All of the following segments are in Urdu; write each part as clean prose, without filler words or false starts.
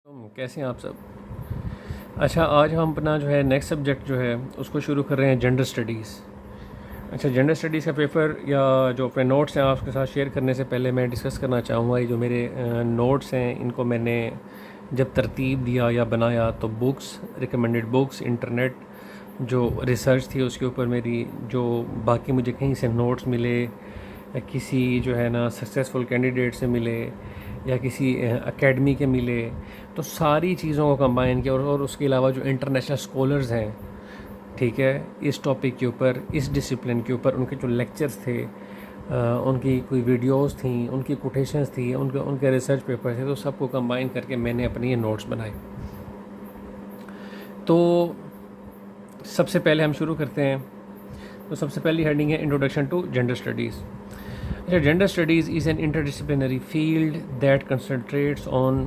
کیسے ہیں آپ سب؟ اچھا، آج ہم اپنا جو ہے نیکسٹ سبجیکٹ جو ہے اس کو شروع کر رہے ہیں، جینڈر اسٹڈیز۔ اچھا، جینڈر اسٹڈیز کا پیپر یا جو اپنے نوٹس ہیں آپ کے ساتھ شیئر کرنے سے پہلے میں ڈسکس کرنا چاہوں گا، یہ جو میرے نوٹس ہیں ان کو میں نے جب ترتیب دیا یا بنایا تو بکس، ریکمنڈڈ بکس، انٹرنیٹ جو ریسرچ تھی اس کے اوپر میری، جو باقی مجھے کہیں سے نوٹس ملے یا کسی جو ہے نا سکسیزفل کینڈیڈیٹ سے ملے یا کسی اکیڈمی کے ملے، تو ساری چیزوں کو کمبائن کیا، اور اس کے علاوہ جو انٹرنیشنل اسکالرز ہیں، ٹھیک ہے، اس ٹاپک کے اوپر، اس ڈسپلن کے اوپر، ان کے جو لیکچرز تھے، ان کی کوئی ویڈیوز تھیں، ان کی کوٹیشنز تھیں، ان کے ریسرچ پیپر تھے، تو سب کو کمبائن کر کے میں نے اپنے یہ نوٹس بنائے۔ تو سب سے پہلے ہم شروع کرتے ہیں، تو سب سے پہلی ہیڈنگ ہے introduction to gender studies. Gender studies is an interdisciplinary field that concentrates on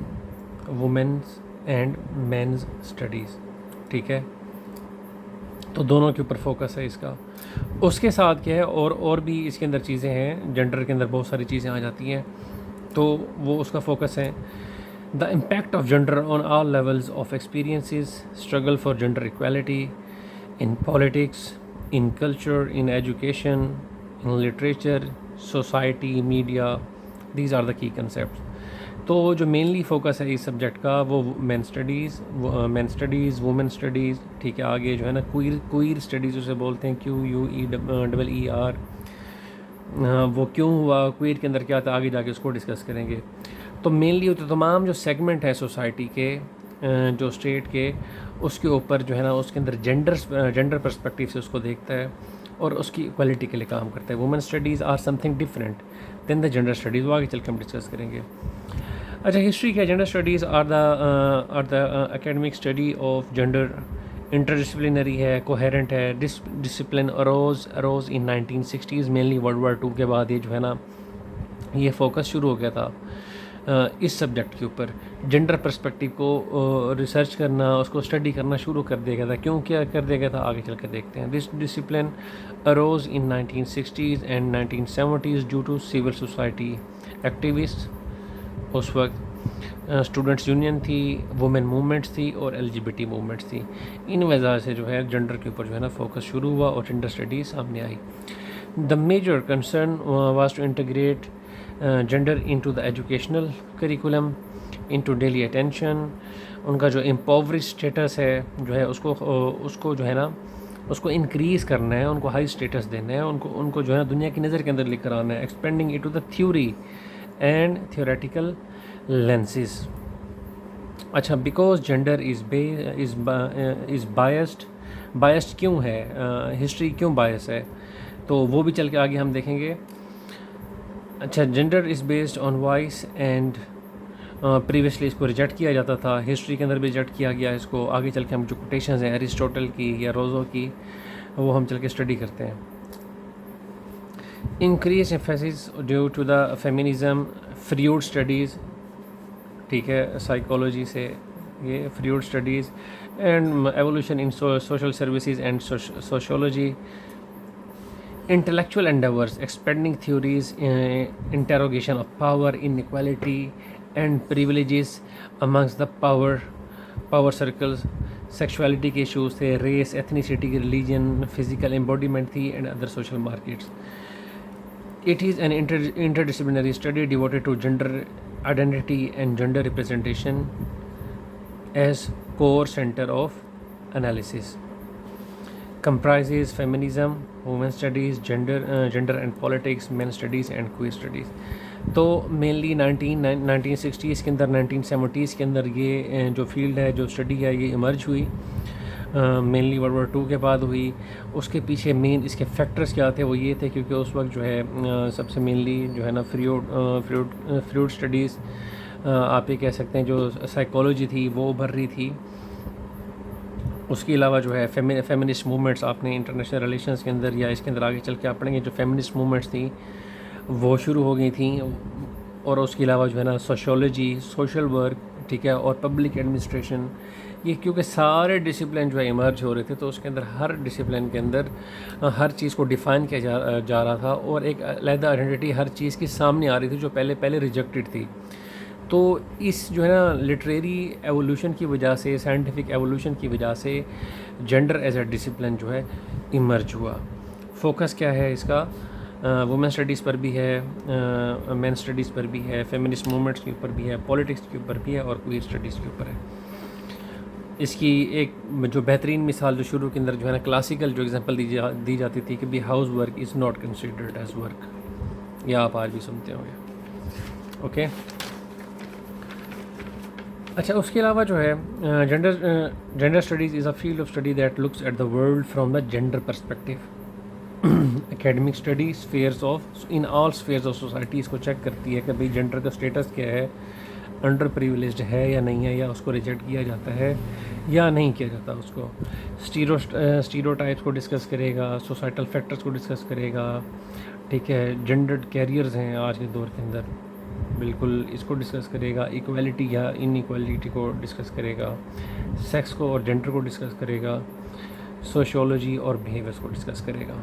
women's and men's studies, ٹھیک ہے، تو دونوں کے اوپر فوکس ہے اس کا۔ اس کے ساتھ کیا ہے، اور بھی اس کے اندر چیزیں ہیں، جینڈر کے اندر بہت ساری چیزیں آ جاتی ہیں، تو وہ اس کا فوکس ہے۔ The impact of gender on all levels of experiences, struggle for gender equality in politics, in culture, in education, in literature, society, media, these are the key concepts. تو جو مینلی فوکس ہے اس سبجیکٹ کا وہ مین اسٹڈیز، وومن اسٹڈیز، ٹھیک ہے، آگے جو ہے نا کوئر اسٹڈیز اسے بولتے ہیں، QUEER، وہ کیوں ہوا، کوئر کے اندر کیا تھا، آگے جا کے اس کو ڈسکس کریں گے۔ تو مینلی تو تمام جو سیگمنٹ ہیں سوسائٹی کے، جو اسٹیٹ کے، اس کے اوپر جو ہے نا اس کے اندر جینڈر پرسپیکٹیو سے اس کو دیکھتا ہے اور اس کی ایکویلٹی کے لیے کام کرتا ہے۔ Women studies are something different than the gender studies, وہ آگے چل کے ہم ڈسکس کریں گے۔ اچھا، ہسٹری کیا ہے؟ Gender studies are the academic study of gender, interdisciplinary ہے، کوہیرنٹ ہے، discipline arose in 1960s، mainly World War 2 کے بعد یہ جو ہے نا یہ فوکس شروع ہو گیا تھا اس سبجیکٹ کے اوپر، جینڈر پرسپیکٹیو کو ریسرچ کرنا، اس کو اسٹڈی کرنا شروع کر دیا گیا تھا۔ کیوں کیا کر دیا گیا تھا، آگے چل کے دیکھتے ہیں۔ This discipline arose in 1960s and 1970s due to civil society activist, اس وقت اسٹوڈنٹس یونین تھی، وومن موومنٹس تھی، اور LGBT موومنٹس تھی۔ ان وجہ سے جو ہے جینڈر کے اوپر جو ہے نا فوکس شروع ہوا اور جینڈر اسٹڈیز سامنے آئی۔ The major concern was to integrate gender into the educational curriculum, into daily attention. ان کا جو امپاورڈ اسٹیٹس ہے جو ہے اس کو جو ہے نا اس کو انکریز کرنا ہے، ان کو ہائی اسٹیٹس دینا ہے، ان کو جو ہے نا دنیا کی نظر کے اندر لے کر آنا ہے، expanding into the theory and theoretical lenses. اچھا، بیکاز جینڈر از بائسڈ کیوں ہے، ہسٹری کیوں بائس ہے، تو وہ بھی چل کے آگے ہم دیکھیں گے۔ اچھا، gender is based on voice and previously اس کو ریجیکٹ کیا جاتا تھا، ہسٹری کے اندر بھی ریجیکٹ کیا گیا اس کو۔ آگے چل کے ہم جو کوٹیشنز ہیں ایرسٹوٹل کی یا روزو کی، وہ ہم چل کے اسٹڈی کرتے ہیں۔ Increase emphasis due to the feminism, Freud studies, ٹھیک ہے، سائیکالوجی سے یہ Freud studies, and evolution in social services and sociology, intellectual endeavors, expanding theories, interrogation of power, inequality and privileges amongst the power circles, sexuality کے issues تھے، race, ethnicity, religion, physical embodiment تھی، and other social markets. It is an interdisciplinary study devoted to gender identity and gender representation as core center of analysis. Comprises feminism, women studies, gender and politics, men studies and queer studies۔ تو مینلی 1960s کے اندر، 1970s کے اندر یہ جو فیلڈ ہے، جو اسٹڈی ہے، یہ ایمرج ہوئی، مینلی ورلڈ وار 2 کے بعد ہوئی۔ اس کے پیچھے مین اس کے فیکٹرز کیا تھے، وہ یہ تھے کیونکہ اس وقت جو ہے سب سے مینلی جو ہے نا فروئڈ اسٹڈیز، آپ یہ کہہ سکتے ہیں جو سائیکالوجی تھی وہ ابھر رہی تھی۔ اس کے علاوہ جو ہے فیمنسٹ موومنٹس، آپ نے انٹرنیشنل ریلیشنز کے اندر یا اس کے اندر آگے چل کے آپ پڑھیں گے، جو فیمنسٹ موومنٹس تھیں وہ شروع ہو گئی تھیں۔ اور اس کے علاوہ جو ہے نا سوشولوجی، سوشل ورک، ٹھیک ہے، اور پبلک ایڈمنسٹریشن، یہ کیونکہ سارے ڈسپلن جو ہے ایمرج ہو رہے تھے، تو اس کے اندر ہر ڈسپلن کے اندر ہر چیز کو ڈیفائن کیا جا رہا تھا، اور ایک علیحدہ آئیڈینٹی ہر چیز کی سامنے آ رہی تھی جو پہلے ریجیکٹڈ تھی۔ تو اس جو ہے نا لٹریری ایولیوشن کی وجہ سے، سائنٹیفک ایولیوشن کی وجہ سے جینڈر ایز اے ڈسپلن جو ہے ایمرج ہوا. فوکس کیا ہے اس کا؟ وومن اسٹڈیز پر بھی ہے، مین اسٹڈیز پر بھی ہے، فیمنسٹ موومنٹس کے اوپر بھی ہے، پولیٹکس کے اوپر بھی ہے، اور کوئر اسٹڈیز کے اوپر ہے. اس کی ایک جو بہترین مثال جو شروع کے اندر جو ہے نا کلاسیکل جو ایگزامپل دی جاتی تھی کہ بھی house work is not considered as work, یا آپ آج بھی سنتے ہوں گے. اوکے. اچھا، اس کے علاوہ جو ہے gender studies is a field of study that looks at the world from the gender perspective. Academic study spheres of in all spheres of society اس کو چیک کرتی ہے کہ بھئی جینڈر کا اسٹیٹس کیا ہے، انڈر پریولیجڈ ہے یا نہیں ہے، یا اس کو ریجیکٹ کیا جاتا ہے یا نہیں کیا جاتا. اس کو اسٹیریوٹائپس کو ڈسکس کرے گا، سوسائٹل فیکٹرز کو ڈسکس کرے گا. ٹھیک ہے، جینڈرڈ کیریئرز ہیں آج کے دور کے اندر، بالکل اس کو ڈسکس کرے گا. ایکویلٹی یا ان ایکویلٹی کو ڈسکس کرے گا، سیکس کو اور جینڈر کو ڈسکس کرے گا، سوشیولوجی اور بیہیویئرس کو ڈسکس کرے گا.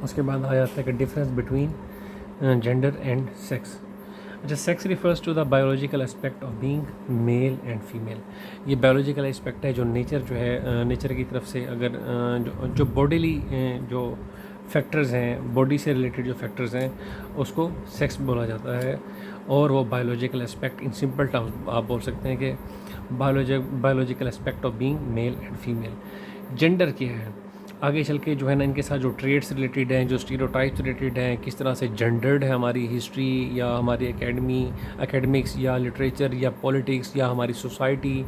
اس کے بعد آ جاتا ہے کہ difference between gender and sex. اچھا، sex refers to the biological aspect of being male and female. یہ بایولوجیکل اسپیکٹ ہے جو نیچر جو ہے، نیچر کی طرف سے اگر جو باڈیلی جو فیکٹرز ہیں، باڈی سے ریلیٹڈ جو فیکٹرز ہیں، اس کو سیکس بولا جاتا ہے. اور وہ بایولوجیکل اسپیکٹ ان سمپل ٹرمز آپ بول سکتے ہیں کہ biological aspect of being male and female. Gender کیا ہے؟ آگے چل کے جو ہے نا ان کے ساتھ جو ٹریڈس ریلیٹڈ ہیں، جو اسٹیریوٹائپس ریلیٹڈ ہیں، کس طرح سے جینڈرڈ ہے ہماری ہسٹری یا ہماری اکیڈمکس یا لٹریچر یا پولیٹکس یا ہماری سوسائٹی،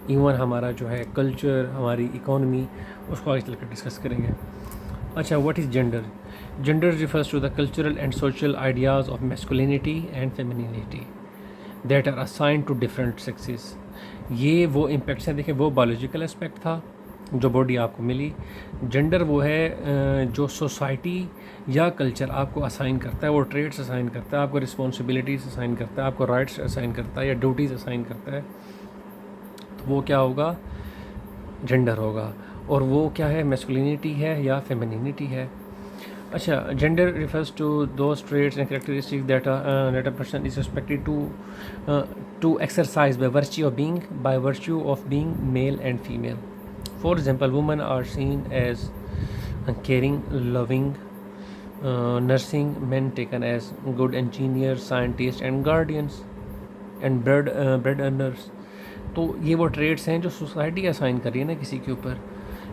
ایون ہمارا جو ہے کلچر، ہماری اکانومی، اس کو آگے چل کر ڈسکس کریں گے. اچھا، what is gender? Gender refers to the cultural and social ideas of masculinity and femininity that are assigned to different sexes. یہ وہ امپیکٹس ہیں. دیکھیں، وہ بایولوجیکل اسپیکٹ تھا جو باڈی آپ کو ملی. جینڈر وہ ہے جو سوسائٹی یا کلچر آپ کو اسائن کرتا ہے، وہ ٹریٹس اسائن کرتا ہے، آپ کو رسپانسبلٹیز اسائن کرتا ہے، آپ کو رائٹس اسائن کرتا ہے یا ڈیوٹیز اسائن کرتا ہے. تو وہ کیا ہوگا؟ جینڈر ہوگا. اور وہ کیا ہے؟ میسکولینٹی ہے یا فیمینینٹی ہے. اچھا، gender refers to those traits and characteristics that a person is expected to exercise by virtue of being male and female. For example, women are seen as caring, loving, nursing, men taken as good engineers, scientists and guardians and bread earners. تو یہ وہ ٹریٹس ہیں جو سوسائٹی اسائن کر رہی ہے نا کسی کے اوپر،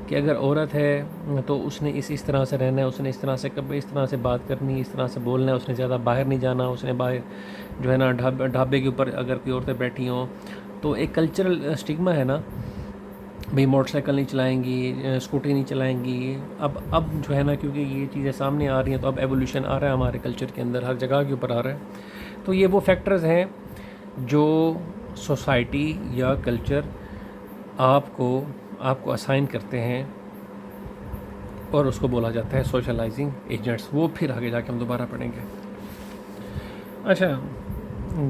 کہ اگر عورت ہے تو اس نے اس طرح سے رہنا ہے، اس نے اس طرح سے اس طرح سے بات کرنی، اس طرح سے بولنا ہے، اس نے زیادہ باہر نہیں جانا، اس نے باہر جو ہے نا ڈھابے کے اوپر اگر کوئی عورتیں بیٹھی ہوں تو ایک کلچرل اسٹگما ہے نا، بھئی موٹر سائیکل نہیں چلائیں گی، اسکوٹی نہیں چلائیں گی. اب جو ہے نا کیونکہ یہ چیزیں سامنے آ رہی ہیں تو اب ایولیوشن آ رہا ہے ہمارے کلچر کے اندر، ہر جگہ کے اوپر آ رہا ہے. تو یہ وہ فیکٹرز ہیں جو سوسائٹی یا کلچر آپ کو اسائن کرتے ہیں، اور اس کو بولا جاتا ہے سوشلائزنگ ایجنٹس. وہ پھر آگے جا کے ہم دوبارہ پڑھیں گے. اچھا،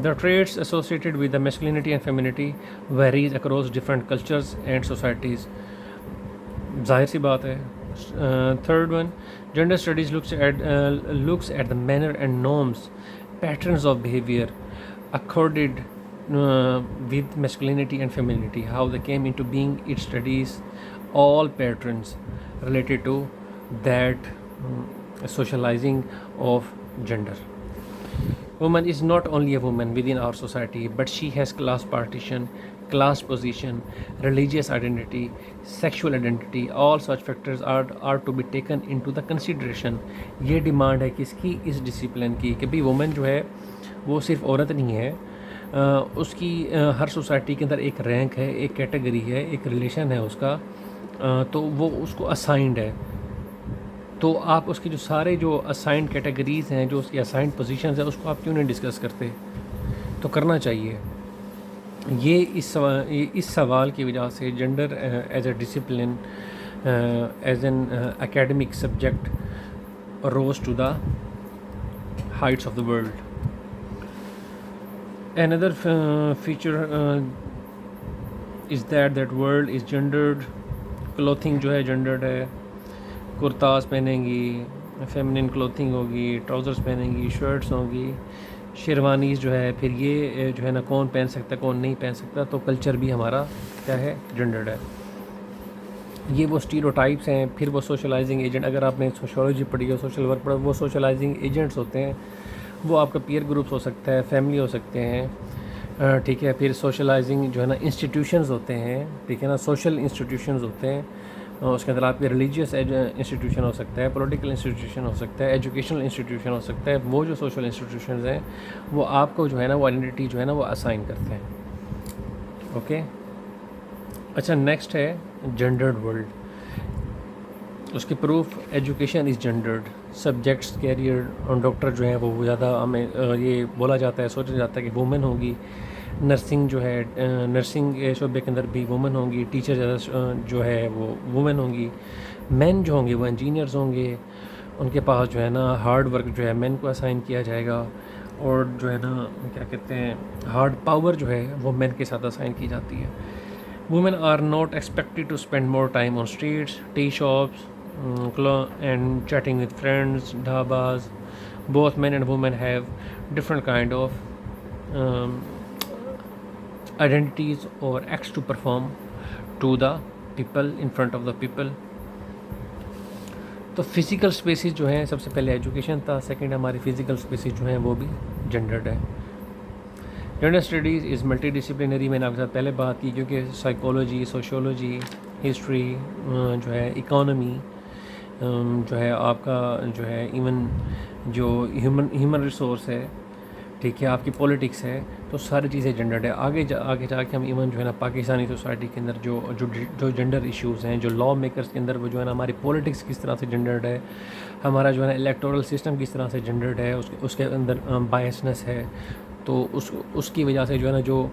the traits associated with the masculinity and femininity varies across different cultures and societies. ظاہر سی بات ہے. Third one, gender studies looks at the manner and norms, patterns of behavior accorded with masculinity and femininity, how they came into being. It studies all patterns related to that socializing of gender. Woman is not only a woman within our society, but she has class partition, class position, religious identity, sexual identity. All such factors are to be taken into the consideration. یہ ڈیمانڈ ہے کس کی؟ اس ڈسپلن کی، کہ بھی وومن جو ہے وہ صرف عورت نہیں ہے، اس کی ہر سوسائٹی کے اندر ایک رینک ہے، ایک کیٹیگری ہے، ایک ریلیشن ہے اس کا، تو وہ اس کو اسائنڈ ہے. تو آپ اس کی جو سارے جو اسائنڈ کیٹیگریز ہیں، جو اس کی اسائنڈ پوزیشنز ہیں، اس کو آپ کیوں نہیں ڈسکس کرتے؟ تو کرنا چاہیے. یہ اس سوال کی وجہ سے gender as a discipline, as an academic subject rose to the heights of the world. Another feature is that world is gendered. Clothing جو ہے جینڈرڈ ہے. کرتاز پہنیں گی، فیمنن کلوتھنگ ہوگی، ٹراؤزرس پہنیں گی، شرٹس ہوں گی، شیروانیز جو ہے، پھر یہ جو ہے نا کون پہن سکتا ہے کون نہیں پہن سکتا، تو کلچر بھی ہمارا کیا ہے، جنڈرڈ ہے. یہ وہ اسٹیریوٹائپس ہیں. پھر وہ سوشلائزنگ ایجنٹ، اگر آپ نے سوشولوجی پڑھی ہو، سوشل ورک پڑھا، وہ سوشلائزنگ ایجنٹس ہوتے ہیں. وہ آپ کا پیئر گروپس ہو سکتا ہے، فیملی ہو سکتے ہیں، ٹھیک ہے. پھر سوشلائزنگ جو ہے نا انسٹیٹیوشنز ہوتے ہیں، ٹھیک ہے نا، سوشل انسٹیٹیوشنز ہوتے ہیں. اس کے اندر آپ کے ریلیجیس انسٹیٹیوشن ہو سکتا ہے، پولیٹیکل انسٹیٹیوشن ہو سکتا ہے، ایجوکیشنل انسٹیٹیوشن ہو سکتا ہے. وہ جو سوشل انسٹیٹیوشنز ہیں وہ آپ کو جو ہے نا وہ آئیڈینٹی جو ہے نا وہ اسائن کرتے ہیں. اوکے. اچھا، نیکسٹ ہے جنڈرڈ ورلڈ. اس کی proof: education is gendered. Subjects, career, doctor جو ہیں وہ زیادہ ہمیں یہ بولا جاتا ہے، سوچا جاتا ہے کہ وومن ہوگی. نرسنگ جو ہے، نرسنگ کے شعبے کے اندر بھی وومن ہوں گی. ٹیچر زیادہ جو ہے وہ وومن ہوں گی. مین جو ہوں گے وہ انجینئرز ہوں گے. ان کے پاس جو ہے نا ہارڈ ورک جو ہے مین کو اسائن کیا جائے گا، اور جو ہے نا کیا کہتے ہیں ہارڈ پاور جو ہے وہ مین کے ساتھ اسائن کی جاتی ہے. Women are not expected to spend more time on streets, tea shops and chatting with friends, dhabas. Both men and women have different kind of identities or acts to perform to the people, in front of the people. تو فزیکل اسپیسیز جو ہیں، سب سے پہلے ایجوکیشن تھا، سیکنڈ ہماری فزیکل اسپیسیز جو ہیں وہ بھی جنڈرڈ ہے. Gender studies is multi disciplinary. میں نے آپ کے ساتھ پہلے بات کی، کیونکہ سائیکولوجی، سوشیولوجی، ہسٹری جو ہے، اکانومی جو ہے، آپ کا جو ہے ایون جو ہیومن ریسورس ہے، ٹھیک ہے، آپ کی پولیٹکس ہے، تو ساری چیزیں جنڈرڈ ہے. آگے جا کے ہم ایون جو ہے نا پاکستانی سوسائٹی کے اندر جو جنڈر ایشوز ہیں، جو لا میکرز کے اندر وہ جو ہے نا ہماری پولیٹکس کس طرح سے جنڈرڈ ہے، ہمارا جو ہے نا الیکٹورل سسٹم کس طرح سے جنڈرڈ ہے، اس کے اندر بائسنس ہے. تو اس کی وجہ سے جو ہے نا جو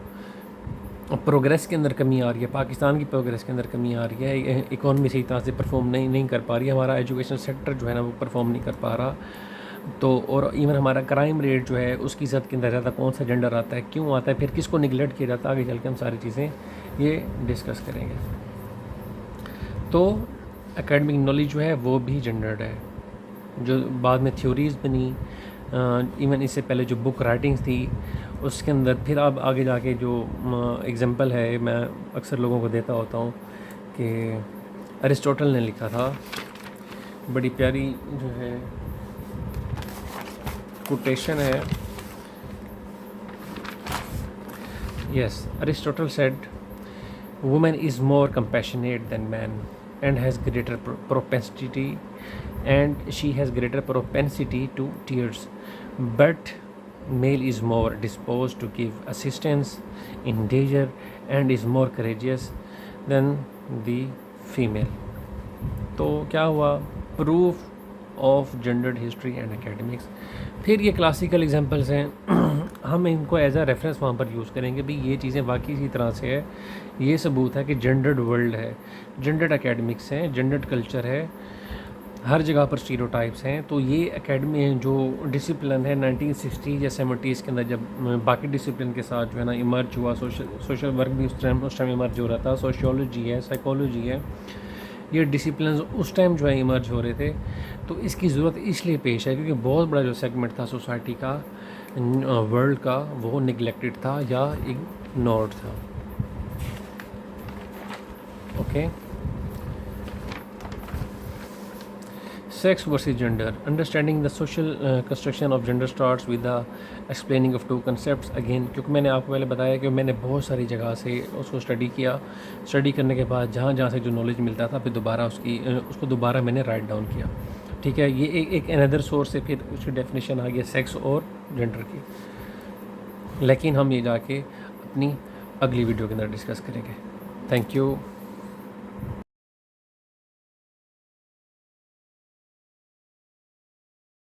پروگریس کے اندر کمی آ رہی ہے، پاکستان کی پروگریس کے اندر کمی آ رہی ہے. اکانومی صحیح طرح سے پرفارم نہیں کر پا رہی ہے، ہمارا ایجوکیشن سیکٹر جو ہے نا وہ پرفارم نہیں کر پا رہا. تو اور ایون ہمارا کرائم ریٹ جو ہے اس کی زد کے اندر زیادہ کون سا جنڈر آتا ہے، کیوں آتا ہے، پھر کس کو نگلیکٹ کیا جاتا ہے، آگے چل کے ہم ساری چیزیں یہ ڈسکس کریں گے. تو اکیڈمک نالج جو ہے وہ بھی جنڈرڈ ہے. جو بعد میں تھیوریز بنی، ایون اس سے پہلے جو بک رائٹنگس تھی اس کے اندر، پھر اب آگے جا کے جو ایگزامپل ہے میں اکثر لوگوں کو دیتا ہوتا ہوں کہ ارسطوٹل نے لکھا تھا، بڑی پیاری جو ہے کوٹیشن ہے. یس، ارسطوٹل sad woman is more compassionate than man and has greater propensity to tears, but male is more disposed to give assistance in danger and is more courageous than the female. تو کیا ہوا؟ Proof of gendered history and academics. پھر یہ کلاسیکل ایگزامپلس ہیں، ہم ان کو ایز اے ریفرنس وہاں پر یوز کریں گے. بھئی یہ چیزیں واقعی اسی طرح سے ہے، یہ ثبوت ہے کہ جنڈرڈ ورلڈ ہے، جنڈرڈ اکیڈمکس ہیں، جنڈرڈ کلچر ہے، ہر جگہ پر اسٹیریوٹائپس ہیں. تو یہ اکیڈمی جو ڈسپلن ہے 1960 یا 70s کے اندر جب باقی ڈسپلن کے ساتھ جو ہے نا ایمرج ہوا، سوشل ورک بھی اس ٹائم ایمرج ہو رہا تھا، سوشیولوجی ہے، سائیکولوجی ہے، یہ ڈسپلنز اس ٹائم جو ہے ایمرج ہو رہے تھے. تو اس کی ضرورت اس لیے پیش ہے کیونکہ بہت بڑا جو سیگمنٹ تھا سوسائٹی کا، ورلڈ کا، وہ نگلیکٹڈ تھا یا اگنورڈ تھا. Okay. Sex versus gender. Understanding the social construction of gender starts with the explaining of two concepts. Again, کیونکہ میں نے آپ کو پہلے بتایا کہ میں نے بہت ساری جگہ سے اس کو اسٹڈی کیا. اسٹڈی کرنے کے بعد جہاں سے جو نالج ملتا تھا پھر دوبارہ اس کو دوبارہ میں نے رائٹ ڈاؤن کیا. ٹھیک ہے، یہ ایک اندر سورس سے پھر اس کی ڈیفینیشن آ گیا سیکس اور جنڈر کی. لیکن ہم یہ جا کے اپنی اگلی ویڈیو کے اندر ڈسکس کریں گے. Thank you.